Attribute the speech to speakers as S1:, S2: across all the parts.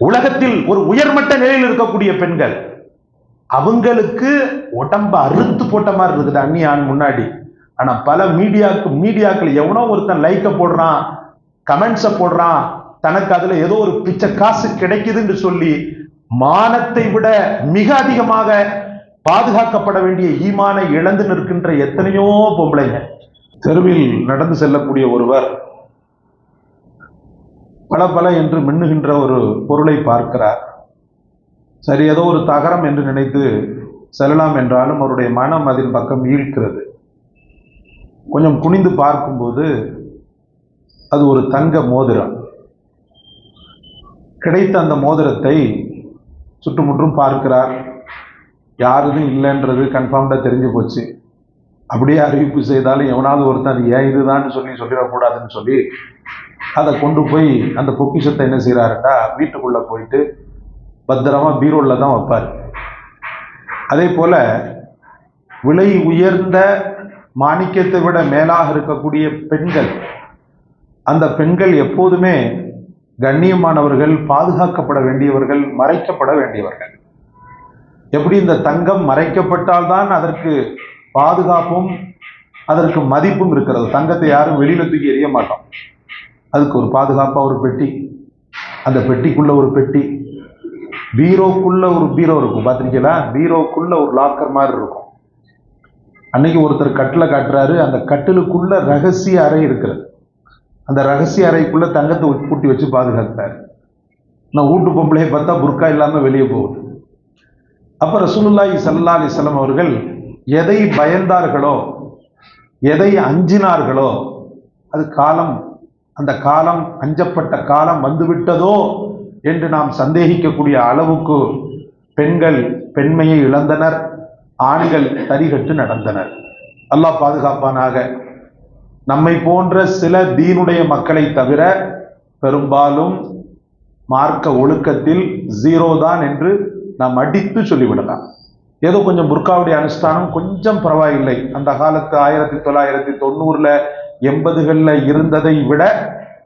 S1: உலகத்தில் ஒரு உயர்மட்ட நிலையில் இருக்கக்கூடிய பெண்கள், அவங்களுக்கு உடம்ப அறுத்து போட்ட மாதிரி இருக்குது அந்நிய ஆண் முன்னாடி. ஆனா பல மீடியாக்கள் எவனோ ஒருத்தன் லைக்க போடுறான், கமெண்ட்ஸ போடுறான், தனக்கு அதுல ஏதோ ஒரு பிச்சை காசு கிடைக்குதுன்னு சொல்லி மானத்தை விட மிக அதிகமாக பாதுகாக்கப்பட வேண்டிய ஈமானை இழந்து நிற்கின்ற எத்தனையோ பொம்பளைங்க. தெருவில் நடந்து செல்லக்கூடிய ஒருவர் பல என்று மின்னுகின்ற ஒரு பொருளை பார்க்கிறார். சரி, ஏதோ ஒரு தகரம் என்று நினைத்து செல்லலாம் என்றாலும் அவருடைய மனம் அதன் பக்கம் ஈர்க்கிறது. கொஞ்சம் குனிந்து பார்க்கும்போது அது ஒரு தங்க மோதிரம். கிடைத்த அந்த மோதிரத்தை சுற்றுமுற்றும் பார்க்கிறார். யாருதும் இல்லைன்றது கன்ஃபார்ம்டா தெரிஞ்சு போச்சு. அப்படியே அறிவிப்பு செய்தாலும் எவனாவது ஒருத்தன் அது ஏன் இதுதான் சொல்லிடக்கூடாதுன்னு சொல்லி அதை கொண்டு போய் அந்த பொக்கிஷத்தை என்ன செய்யறாருன்னா வீட்டுக்குள்ள போயிட்டு பத்திரமா பீரோல்ல தான் வைப்பார். அதே போல விலை உயர்ந்த மாணிக்கத்தை விட மேலாக இருக்கக்கூடிய பெண்கள், அந்த பெண்கள் எப்போதுமே கண்ணியமானவர்கள், பாதுகாக்கப்பட வேண்டியவர்கள், மறைக்கப்பட வேண்டியவர்கள். எப்படி இந்த தங்கம் மறைக்கப்பட்டால்தான் அதற்கு பாதுகாப்பும் அதற்கு மதிப்பும் இருக்கிறது. தங்கத்தை யாரும் வெளியில தூக்கி எறிய மாட்டோம். அதுக்கு ஒரு பாதுகாப்பா ஒரு பெட்டி, அந்த பெட்டிக்குள்ள ஒரு பெட்டி, பீரோக்குள்ள ஒரு பீரோ இருக்கும். பார்த்திருக்கீங்களா? பீரோக்குள்ள ஒரு லாக்கர் மாதிரி இருக்கும். அன்னைக்கு ஒருத்தர் கட்டில காட்டுறாரு, அந்த கட்டிலுக்குள்ள ரகசிய அறை இருக்கிறது. அந்த ரகசிய அறைக்குள்ள தங்கத்தை பூட்டி வச்சு பாதுகாக்கிறாரு. நான் வீட்டு பொம்பளையை பார்த்தா புர்கா இல்லாம வெளியே போகுது. அப்ப ரசூலுல்லாஹி ஸல்லல்லாஹு அலைஹி வஸல்லம் அவர்கள் எதை பயந்தார்களோ, எதை அஞ்சினார்களோ, அது காலம், அந்த காலம், அஞ்சப்பட்ட காலம் வந்துவிட்டதோ என்று நாம் சந்தேகிக்கக்கூடிய அளவுக்கு பெண்கள் பெண்மையை இழந்தனர், ஆண்கள் தரிகட்டு நடந்தனர். அல்லாஹ் பாதுகாப்பானாக. நம்மை போன்ற சில தீனுடைய மக்களை தவிர பெரும்பாலும் மார்க்க ஒழுக்கத்தில் ஜீரோ தான் என்று நாம் அடித்து சொல்லிவிடலாம். ஏதோ கொஞ்சம் புர்காவுடைய அனுஷ்டானம் கொஞ்சம் பரவாயில்லை. அந்த காலத்து 1990 80களில் இருந்ததை விட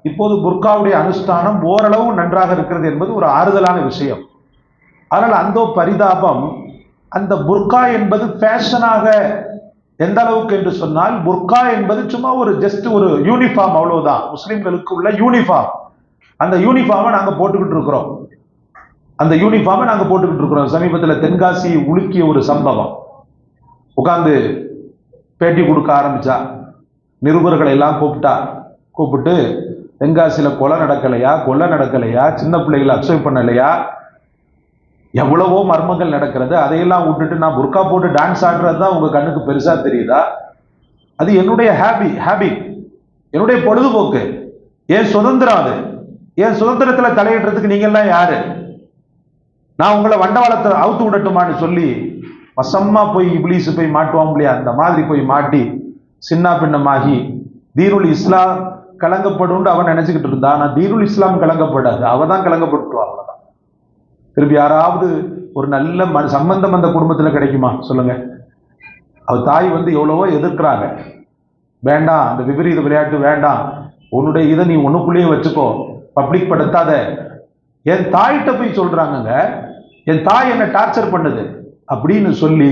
S1: இப்போது புர்காவுடைய அனுஷ்டானம் ஓரளவு நன்றாக இருக்கிறது என்பது ஒரு ஆறுதலான விஷயம். ஆனால் அந்த பரிதாபம், அந்த புர்கா என்பது ஃபேஷனாக எந்த அளவுக்கு என்று சொன்னால், புர்கா என்பது சும்மா ஒரு ஜஸ்ட் ஒரு யூனிஃபார்ம், அவ்வளவுதான். முஸ்லிம்களுக்கு உள்ள யூனிஃபார்ம். அந்த யூனிஃபார்மை நாங்க போட்டுக்கிட்டு இருக்கிறோம். சமீபத்தில் தென்காசி உலுக்கிய ஒரு சம்பவம். உட்கார்ந்து பேட்டி கொடுக்க ஆரம்பிச்சா, நிருபர்களை எல்லாம் கூப்பிட்டு தென்காசியில கொலை நடக்கலையா, சின்ன பிள்ளைகளை அப்சர்வ் பண்ணலையா, எவ்வளவோ மர்மங்கள் நடக்கிறது, அதையெல்லாம் விட்டுட்டு நான் புர்கா போட்டு டான்ஸ் ஆடுறது தான் உங்க கண்ணுக்கு பெருசா தெரியுதா? அது என்னுடைய ஹாபிட், என்னுடைய பொழுதுபோக்கு, என் சுதந்திரம். அது என் சுதந்திரத்துல தலையிடுறதுக்கு நீங்க எல்லாம் யாரு? நான் உங்களை வண்டவாளத்தை அவுத்து விடட்டுமான்னு சொல்லி வசமா போய் இப்லீஸ் போய் மாட்டுவான் இல்லையா, அந்த மாதிரி போய் மாட்டி சின்ன பின்னமாகி தீனுல் இஸ்லாம் கலங்கப்படும் அவன் நினைச்சுக்கிட்டு இருந்தா. நான் தீனுல் இஸ்லாம் கலங்கப்படாது, அவ தான் கலங்கப்பட்டுவா. அவ்வளவுதான். திருப்பி யாராவது ஒரு நல்ல சம்பந்தம் அந்த குடும்பத்துல கிடைக்குமா சொல்லுங்க? அவ தாய் எவ்வளவோ எதிர்க்கிறாங்க, வேண்டாம் அந்த விபரீத விளையாட்டு வேண்டாம், உன்னுடைய இதை நீ ஒண்ணுக்குள்ளேயே வச்சுக்கோ, பப்ளிக் படுத்தாத. என் தாயிட்ட போய் சொல்றாங்க, என் தாய் என்ன டார்ச்சர் பண்ணுது அப்படின்னு சொல்லி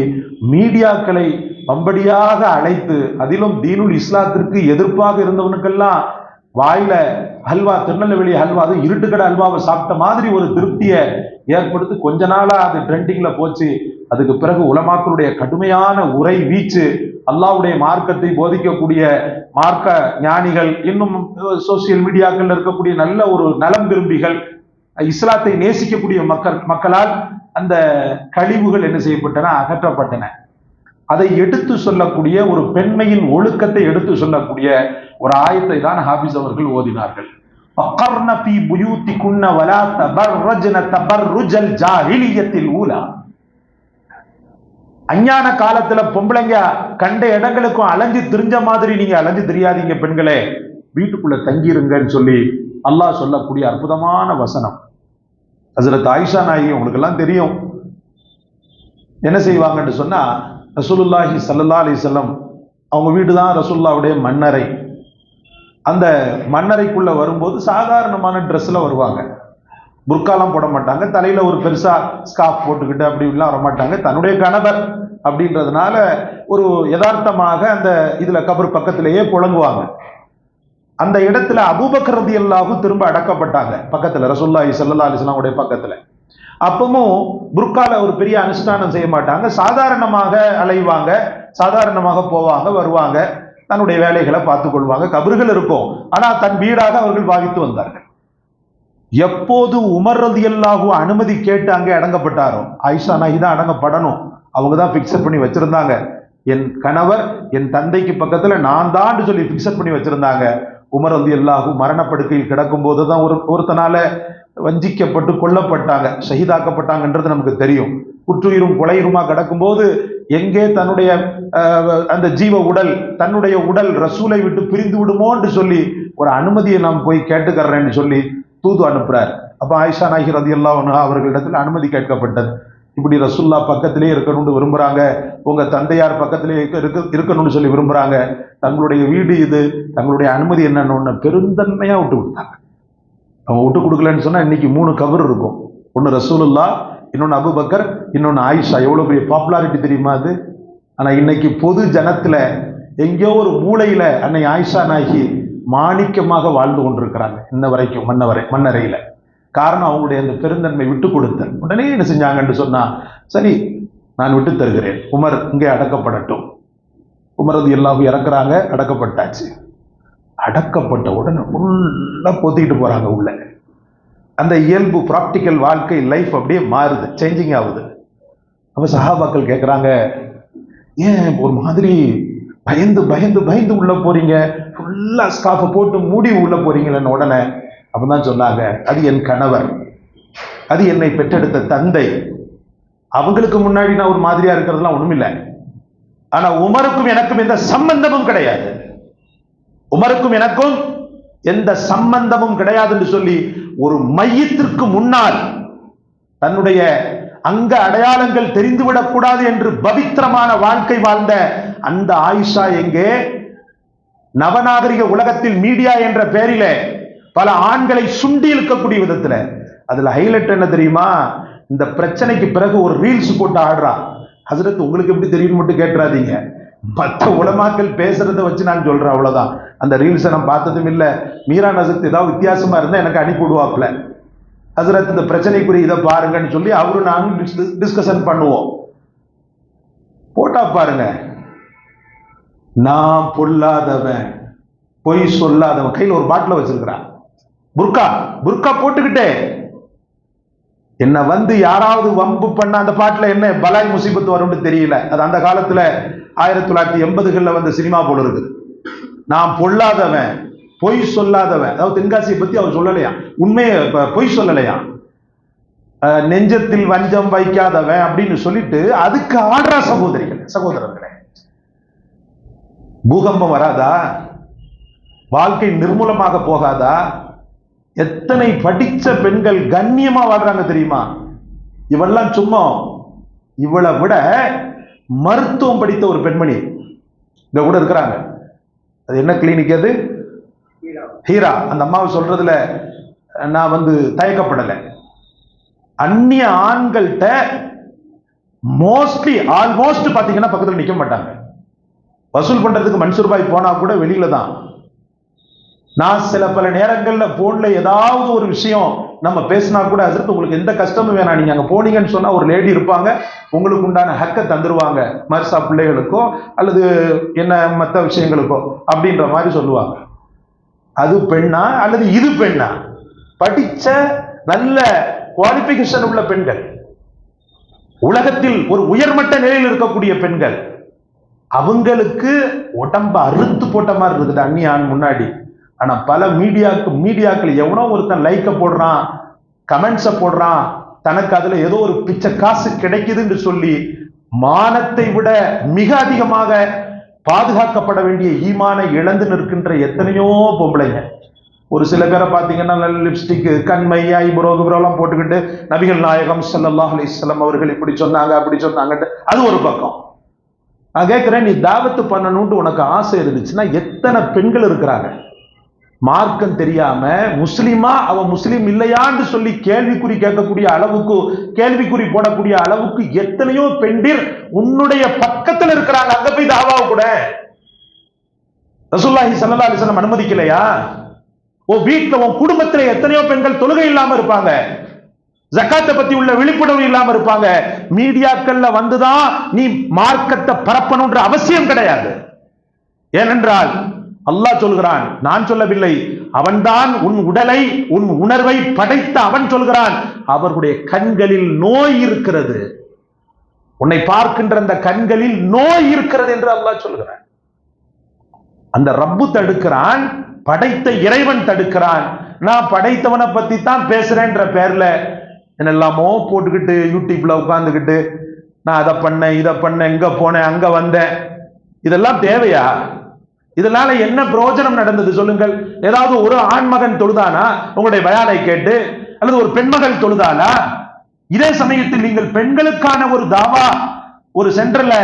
S1: மீடியாக்களை வம்படியாக அழைத்து, அதிலும் தீனுல் இஸ்லாத்திற்கு எதிர்ப்பாக இருந்தவனுக்கெல்லாம் வாயில ஹல்வா, திருநெல்வேலி ஹல்வா, அது இருட்டுக்கடை ஹல்வாவை சாப்பிட்ட மாதிரி ஒரு திருப்தியை ஏற்படுத்தி கொஞ்ச நாளா அது ட்ரெண்டிங்ல போச்சு. அதுக்கு பிறகு உலமாக்களுடைய கடுமையான உரை வீச்சு, அல்லாஹ்வுடைய மார்க்கத்தை போதிக்கக்கூடிய மார்க்க ஞானிகள், இன்னும் சோசியல் மீடியாக்கள் இருக்கக்கூடிய நல்ல ஒரு நலம் விரும்பிகள், இஸ்லாத்தை நேசிக்கக்கூடிய மக்களால் அந்த கழிவுகள் என்ன செய்யப்பட்டன? அகற்றப்பட்டன. அதை எடுத்து சொல்லக்கூடிய ஒரு பெண்மையின் ஒழுக்கத்தை எடுத்து சொல்லக்கூடிய ஒரு ஆயத்தை தான் ஹாபிஸ் அவர்கள் ஓதினார்கள். அஞ்ஞான காலத்துல பொம்பளைங்க கண்ட இடங்களுக்கும் அலைஞ்சு திரிஞ்ச மாதிரி நீங்க அலைஞ்சு தெரியாதீங்க பெண்களே, வீட்டுக்குள்ள தங்கிருங்கன்னு சொல்லி அல்லாஹ் சொல்லக்கூடிய அற்புதமான வசனம். ஹஜ்ரத் ஆயிஷா நாயகி உங்களுக்கு எல்லாம் தெரியும், என்ன செய்வாங்கன்னு சொன்னா, ரசூலுல்லாஹி ஸல்லல்லாஹு அலைஹி வஸல்லம் அவங்க வீடு தான் ரசூலுல்லாஹ்வுடைய மன்னரை. அந்த மன்னரைக்குள்ள வரும்போது சாதாரணமான ட்ரெஸ்ல வருவாங்க. புர்காலாம் போட மாட்டாங்க, தலையில ஒரு பெருசா ஸ்கார்ஃப் போட்டுக்கிட்டு அப்படி இப்படிலாம் வர மாட்டாங்க. தன்னுடைய கணவர் அப்படின்றதுனால ஒரு யதார்த்தமாக அந்த இதுல கபர் பக்கத்திலேயே புழங்குவாங்க. அந்த இடத்துல அபூபக்கர் ரலியல்லாஹு திரும்ப அடக்கப்பட்டாங்க பக்கத்துல, ரசூலுல்லாஹி ஸல்லல்லாஹு அலைஹி வஸல்லம் உடைய பக்கத்துல. அப்பவும் புர்கால ஒரு பெரிய அனுஷ்டானம் செய்ய மாட்டாங்க, சாதாரணமாக அலைவாங்க, சாதாரணமாக போவாங்க வருவாங்க, தன்னுடைய வேலைகளை பார்த்துக் கொள்வாங்க. கபறுகள் இருக்கும், ஆனா தன் வீடாக அவர்கள் பாவித்து வந்தார்கள். எப்போது உமர் ரலியல்லாஹு அனுமதி கேட்டு அங்கே அடங்கப்பட்டாரோ, ஆயிஷா நாயகி தான் அடங்கப்படணும், அவங்க தான் பிக்சர் பண்ணி வச்சிருந்தாங்க. என் கணவர் என் தந்தைக்கு பக்கத்துல நான் தான் சொல்லி பிக்சர் பண்ணி வச்சிருந்தாங்க. உமர் ரலியல்லாஹு மரணப்படுக்கையில் கிடக்கும் போதுதான் ஒருத்தனால வஞ்சிக்கப்பட்டு கொல்லப்பட்டாங்க, ஷஹீதாக்கப்பட்டாங்கன்றது நமக்கு தெரியும். குற்றுயிரும் கொலையுருமா கிடக்கும் போது எங்கே தன்னுடைய அந்த ஜீவ உடல், தன்னுடைய உடல் ரசூலை விட்டு பிரிந்து விடுமோன்னு சொல்லி ஒரு அனுமதியை நாம் போய் கேட்டுக்கிறேன்னு சொல்லி தூது அனுப்புறார். அப்ப ஆயிஷா நாயகி ரலியல்லாஹு அன்ஹா அவர்களிடத்தில் அனுமதி கேட்கப்பட்டது. இப்படி ரசூல்லா பக்கத்திலே இருக்கணும்னு விரும்புறாங்க, உங்க தந்தையார் பக்கத்திலே இருக்கணும்னு சொல்லி விரும்புறாங்க, தங்களுடைய வீடு இது, தங்களுடைய அனுமதி என்னன்னு பெருந்தன்மையா விட்டு கொடுத்தாங்க. அவங்க விட்டு கொடுக்கலன்னு சொன்னா இன்னைக்கு 3 கபர் இருக்கும். ஒன்னு ரசூலுல்லா, இன்னொன்னு அபூபக்கர், இன்னொன்னு ஆயிஷா. எவ்வளவு பெரிய பாப்புலாரிட்டி தெரியுமா அது? ஆனா இன்னைக்கு பொது ஜனத்துல எங்கேயோ ஒரு மூலையில அன்னை ஆயிஷா நாயகி மாணிக்கமாக வாழ்ந்து கொண்டிருக்கிறாங்க இன்ன வரைக்கும் மண்ணறையில. காரணம் அவங்களுடைய அந்த பெருந்தன்மை, விட்டு கொடுத்த உடனே என்ன செஞ்சாங்கன்னு சொன்னா, சரி நான் விட்டு தருகிறேன், உமர் இங்கே அடக்கப்படட்டும். உமர் ரலியல்லாஹு இறக்குறாங்க, அடக்கப்பட்டாச்சு. அடக்கப்பட்ட உடனே ஃபுல்லா பொத்திக்கிட்டு போறாங்க உள்ள. அந்த இயல்பு பிராக்டிக்கல் வாழ்க்கை லைஃப் அப்படியே மாறுது, சேஞ்சிங் ஆகுது. அப்ப சஹாபாக்கள் கேட்கிறாங்க, ஏன் ஒரு மாதிரி பயந்து பயந்து பயந்து உள்ள போறீங்க, ஃபுல்லா ஸ்கார்ஃபை போட்டு மூடி உள்ள போறீங்களேன்னு. உடனே அப்பதான் சொன்னாங்க, அது என் கணவர், அது என்னை பெற்றெடுத்த தந்தை, அவங்களுக்கு முன்னாடி நான் ஒரு மாதிரியா இருக்கிறதுலாம் ஒண்ணுமில்லை. ஆனா உமருக்கும் எனக்கும் எந்த சம்பந்தமும் கிடையாது, உமருக்கும் எனக்கும் எந்த சம்பந்தமும் கிடையாது என்று சொல்லி ஒரு மையத்திற்கு முன்னால் தன்னுடைய அங்க அடையாளங்கள் தெரிந்துவிடக் கூடாது என்று பவித்திரமான வாழ்க்கை வாழ்ந்த அந்த ஆயிஷா எங்கே? நவநாகரிக உலகத்தில் மீடியா என்ற பெயரில பல ஆண்களை சுண்டி இழுக்கக்கூடிய விதத்துல. அதுல ஹைலைட் என்ன தெரியுமா? இந்த பிரச்சனைக்கு பிறகு ஒரு ரீல்ஸ் போட்டு ஆடுறா. ஹசரத் உங்களுக்கு எப்படி தெரியும் மட்டும் கேட்டுறாதீங்க, மற்ற உலமாக்கள் பேசுறத வச்சு நான் சொல்றேன், அவ்வளவுதான். அந்த ரீல்ஸை நான் பார்த்ததும் இல்லை. மீரா நசரத் ஏதாவது வித்தியாசமா இருந்தா எனக்கு அனுப்பி விடுவாப்ல, ஹசரத் இந்த பிரச்சனைக்குரிய இதை பாருங்கன்னு சொல்லி அவரும் நானும் டிஸ்கஷன் பண்ணுவோம். போட்டா பாருங்க, நான் பொல்லாதவன், பொய் சொல்லாதவன், கையில் ஒரு பாட்டில வச்சிருக்கிறான், புர்கா புர்கா போட்டுக்கிட்டே என்ன வந்து யாராவது வம்பு பண்ண அந்த பாட்டுல என்ன பலாய் முசீபத்து வரும்னு தெரியல. அது அந்த காலத்துல 1980களில் வந்த சினிமா போல இருக்குது. நான் பொல்லாதவன், பொய் சொல்லாதவன், அதாவது தென்காசியை பத்தி அவர் சொல்லலையா, உண்மையை பொய் சொல்லலையா, நெஞ்சத்தில் வஞ்சம் வைக்காதவன் அப்படின்னு சொல்லிட்டு அதுக்கு ஆடுறா. சகோதரர்களே, பூகம்பம் வராதா? வாழ்க்கை நிர்மூலமாக போகாதா? எத்தனை படிச்ச பெண்கள் கண்ணியமா வாழ்றாங்க தெரியுமா? இவெல்லாம் சும்மா, இவளை விட மருத்துவம் படித்த ஒரு பெண்மணி இங்க கூட இருக்கிறாங்க. அது என்ன கிளினிக்? அது ஹீரா. அந்த அம்மாவை சொல்றதுல நான் வந்து தயக்கப்படலை. அந்நிய ஆண்கள்கிட்ட மோஸ்ட்லி ஆல்மோஸ்ட் பாத்தீங்கன்னா பக்கத்துல நிக்க மாட்டாங்க. வசூல் பண்றதுக்கு மன்சூர் பாய் போனா கூட வெளியில தான். நான் சில பல நேரங்கள்ல போன்ல ஏதாவது ஒரு விஷயம் நம்ம பேசினா கூட, அதற்கு உங்களுக்கு எந்த கஷ்டமும் வேணாம், நீங்க அங்க போனீங்கன்னு சொன்னா ஒரு லேடி இருப்பாங்க, உங்களுக்கு உண்டான ஹக்கை தந்துருவாங்க, மர்சா பிள்ளைகளுக்கோ அல்லது என்ன மற்ற விஷயங்களுக்கோ அப்படின்ற மாதிரி சொல்லுவாங்க. அது பெண்ணா அல்லது இது பெண்ணா? படிச்ச நல்ல குவாலிபிகேஷன் உள்ள பெண்கள், உலகத்தில் ஒரு உயர்மட்ட நிலையில் இருக்கக்கூடிய பெண்கள், அவங்களுக்கு உடம்ப அறுத்து போட்ட மாதிரி இருக்குது அந்நிய ஆண் முன்னாடி. ஆனா பல மீடியாக்கள் எவனோ ஒருத்தன் லைக்க போடுறான், கமெண்ட்ஸ போடுறான், தனக்கு அதுல ஏதோ ஒரு பிச்சை காசு கிடைக்குதுன்னு சொல்லி மானத்தை விட மிக அதிகமாக பாதுகாக்கப்பட வேண்டிய ஈமானை இழந்து நிற்கின்ற எத்தனையோ பொம்பளைங்க. ஒரு சில பேரை பார்த்தீங்கன்னா நல்ல லிப்ஸ்டிக், கண்மை, ஐப்ரோ எல்லாம் போட்டுக்கிட்டு நபிகள் நாயகம் ஸல்லல்லாஹு அலைஹி வஸல்லம் அவர்கள் இப்படி சொன்னாங்க அப்படி சொன்னாங்கட்டு அது ஒரு பக்கம். நான் கேட்கிறேன், நீ தாவத்து பண்ணணும்னு உனக்கு ஆசை இருந்துச்சுன்னா எத்தனை பெண்கள் இருக்கிறாங்க? மார்க்கம் தெரியாம முஸ்லிமா அவன் முஸ்லிம் இல்லையான்னு சொல்லி கேள்விக்குறி கேட்கக்கூடிய அளவுக்கு, கேள்விக்குறி போடக்கூடிய அளவுக்கு எத்தனையோ பெண்டிர் உன்னுடைய பக்கத்துல இருக்கிறாங்க. அங்க போய் தாவாவை கூட ரசூலுல்லாஹி ஸல்லல்லாஹு அலைஹி வஸல்லம் அனுமதிக்கலையா? வீட்டுல உன் குடும்பத்துல எத்தனையோ பெண்கள் தொழுகை இல்லாம இருப்பாங்க, ஜகாத்தை பத்தி உள்ள விழிப்புணர்வு இல்லாம இருப்பாங்க. மீடியாக்கள்ல வந்துதான் நீ மார்க்கத்தை பரப்பணும்ன்ற அவசியம் கிடையாது. ஏனென்றால் அல்லாஹ் சொல்கிறான், நான் சொல்லவில்லை, அவன்தான் உன் உடலை உன் உணர்வை படைத்த அவன் சொல்கிறான், அவர்களுடைய கண்களில் நோய் இருக்கிறது, உன்னை பார்க்கின்ற அந்த கண்களில் நோய் இருக்கிறது என்று அல்லாஹ் சொல்கிறான். அந்த ரப்பு தடுக்கிறான், படைத்த இறைவன் தடுக்கிறான். நான் படைத்தவனை பத்தி தான் பேசுறேன்ற பேர்ல என்னெல்லாமோ போட்டுக்கிட்டு யூடியூப்ல உட்கார்ந்துக்கிட்டு நான் அதை பண்ணேன் இதை பண்ணேன் இங்க போனேன் அங்க வந்தேன், இதெல்லாம் தேவையா? இதனால என்ன பிரயோஜனம் நடந்தது சொல்லுங்கள்? ஏதாவது ஒரு ஆண்மகன் தொழுதானா உங்களுடைய பயானை கேட்டு? அல்லது ஒரு பெண்மகள் தொழுதானா? இதே சமயத்தில் நீங்கள் பெண்களுக்கான ஒரு தாவா ஒரு சென்டர்ல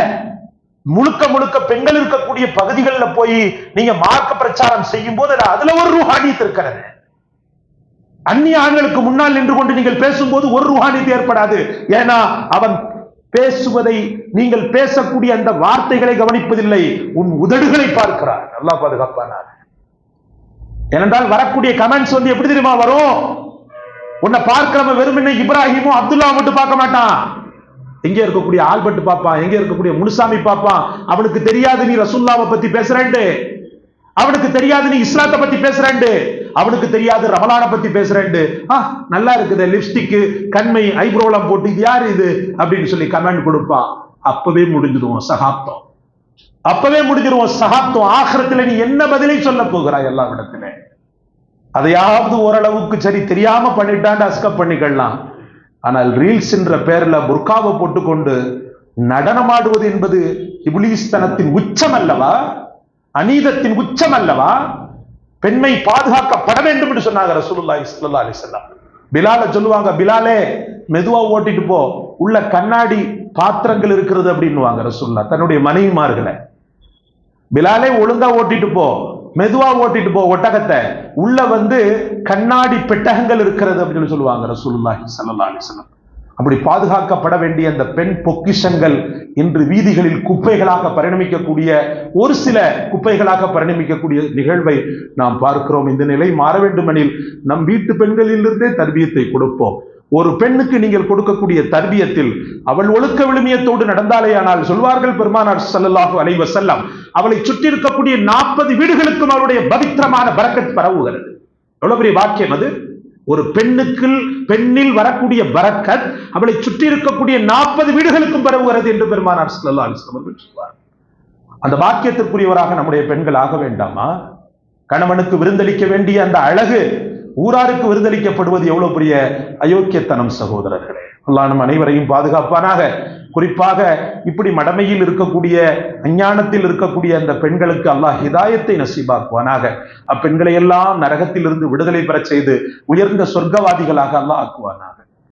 S1: முழுக்க முழுக்க பெண்கள் இருக்கக்கூடிய பகுதிகளில் போய் நீங்க மார்க்க பிரச்சாரம் செய்யும் போது அதுல ஒரு ரூஹானியத் இருக்கிறது. அந்நிய ஆண்களுக்கு முன்னால் நின்று கொண்டு நீங்கள் பேசும்போது ஒரு ரூஹானியத் ஏற்படாது. ஏன்னா அவன் பேசுவதை, நீங்கள் பேசக்கூடிய அந்த வார்த்தைகளை கவனிப்பதில்லை, உன் உதடுகளை பார்க்கிறார். அல்லாஹ் பாதுகாப்பானார். ஏனென்றால் வரக்கூடிய கமெண்ட்ஸ் வந்து எப்படி தெரியுமா வரும்? உன்னை பார்க்கிறவன் வெறுமனே இப்ராஹிமும் அப்துல்லா மட்டும் பார்க்க மாட்டான், எங்க இருக்கக்கூடிய ஆல்பர்ட் பாப்பான், எங்க இருக்கக்கூடிய முனுசாமி பாப்பான். அவனுக்கு தெரியாது நீ ரசூலுல்லாஹ்வை பத்தி பேசுறேன்ட்டு, அவனுக்கு தெரியாது நீ இஸ்லாத்தை பத்தி பேசுறேன்ட்டு, அவனுக்கு தெரியாது ரமலானை பத்தி பேசுறேன்ட்டு. நல்லா இருக்குது, லிப்ஸ்டிக் கண்மை ஐப்ரோலாம் போட்டு இது யாரு இது அப்படின்னு சொல்லி கமெண்ட் கொடுப்பான். அப்பவே முடிஞ்சிடுவோம் சகாப்தம், அப்பவே முடிஞ்சிடுவோம் சகாப்தம். ஆகிரத்துல நீ என்ன பதிலை சொல்ல போகிறாய்? எல்லா இடத்துல அதையாவது ஓரளவுக்கு சரி தெரியாம பண்ணிட்டான் அஸ்கப் பண்ணிக்கலாம். ஆனால் ரீல்ஸ் என்ற பெயர்ல புர்காவை போட்டுக்கொண்டு நடனமாடுவது என்பது இப்லீஸ் தனத்தின் உச்சம் அல்லவா? அநீதத்தின் உச்சம் அல்லவா? பெண்மை பாதுகாக்கப்பட வேண்டும் என்று சொன்னாங்க ரசூலுல்லாஹி ஸல்லல்லாஹு அலைஹி வஸல்லம். பிலால சொல்லுவாங்க, பிலாலே மெதுவா ஓட்டிட்டு போ, உள்ள கண்ணாடி பாத்திரங்கள் இருக்கிறது அப்படின்னுவாங்க ரசூலுல்லாஹ் தன்னுடைய மனைவிமார்களை. பிலாலே ஒழுங்கா ஓட்டிட்டு போ, மெதுவா ஓட்டிட்டு போ ஒட்டகத்தை, உள்ள வந்து கண்ணாடி பெட்டகங்கள் இருக்கிறது அப்படின்னு சொல்லுவாங்க ரசூலுல்லாஹி ஸல்லல்லாஹு அலைஹி வஸல்லம். அப்படி பாதுகாக்கப்பட வேண்டிய அந்த பெண் பொக்கிஷங்கள் இன்று வீதிகளில் குப்பைகளாக பரிணமிக்கக்கூடிய, ஒரு சில குப்பைகளாக பரிணமிக்கக்கூடிய நிகழ்வை நாம் பார்க்கிறோம். இந்த நிலை மாற வேண்டுமெனில் நம் வீட்டு பெண்களிலிருந்தே தர்பியத்தை கொடுப்போம். ஒரு பெண்ணுக்கு நீங்கள் கொடுக்கக்கூடிய தர்பியத்தில் அவள் ஒழுக்க விழுமியத்தோடு நடந்தாலேயானால் சொல்வார்கள் பெருமானார் ஸல்லல்லாஹு அலைஹி வஸல்லம், அவளை சுற்றி இருக்கக்கூடிய 40 வீடுகளுக்கும் அவருடைய பவித்திரமான பரக்கத் பரவுகிறது. எவ்வளவு பெரிய வாக்கியம் அது! ஒரு பெண்ணில் வரக்கூடிய பரக்கத் அவளை சுற்றி இருக்கக்கூடிய 40 வீடுகளுக்கும் பரவுகிறது என்று பெருமானார் ஸல்லல்லாஹு அலைஹி வஸல்லம் சொல்வார். அந்த வாக்கியத்திற்குரியவராக நம்முடைய பெண்கள் ஆக வேண்டாமா? கணவனுக்கு விருந்தளிக்க வேண்டிய அந்த அழகு ஊராருக்கு விருந்தளிக்கப்படுவது எவ்வளவு பெரிய அயோக்கியத்தனம் சகோதரர்களே. அல்லாஹ் நம் அனைவரையும் பாதுகாப்பானாக. குறிப்பாக இப்படி மடமையில் இருக்கக்கூடிய, அஞ்ஞானத்தில் இருக்கக்கூடிய அந்த பெண்களுக்கு அல்லாஹ் ஹிதாயத்தை நசீபாக்குவானாக. அப்பெண்களை எல்லாம் நரகத்தில் இருந்து விடுதலை பெற செய்து உயர்ந்த சொர்க்கவாதிகளாக அல்லாஹ் ஆக்குவானாக.